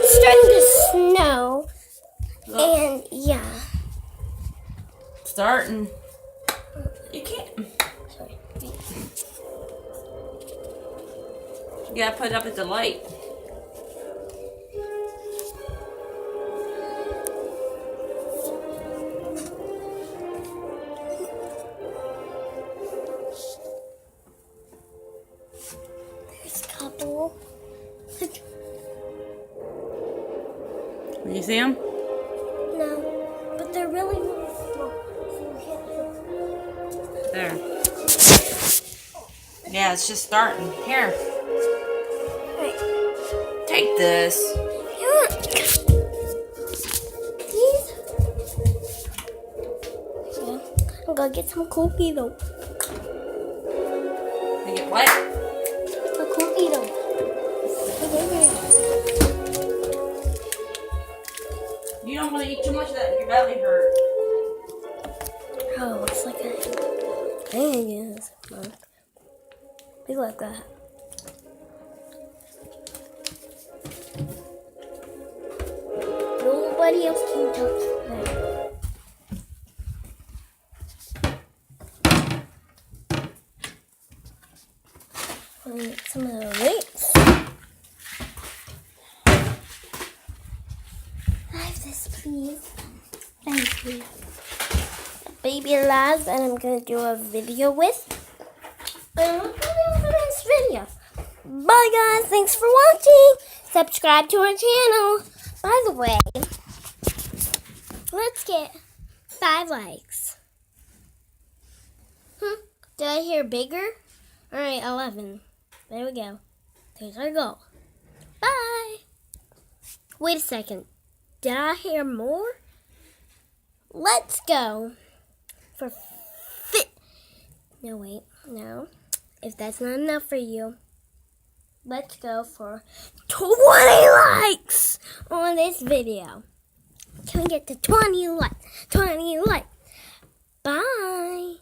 It's starting to snow. Look. And yeah. Starting. You can't. Sorry. You gotta put it up at the light. There's a couple. You see them? No, but they're really, really small. So you can't There. Yeah, it's just starting. Here, Right. take this. Yeah. These. Yeah. I'm gonna get some cookie dough. You get what? A cookie dough. You don't want to eat too much of that. Your belly hurt. Oh, it's like a thing, yes. Be like that. Nobody else can touch that. Let me get some of the links. Have this, please. Thank you. Baby Laz, and I'm gonna do a video with. And I'm gonna do this video. Bye, guys. Thanks for watching. Subscribe to our channel. By the way, let's get 5 likes. Did I hear bigger? All right, 11. There we go. There's our goal. Bye. Wait a second. Did I hear more? Let's go for No, wait. No. If that's not enough for you, let's go for 20 likes on this video. Can we get to 20 likes? 20 likes. Bye.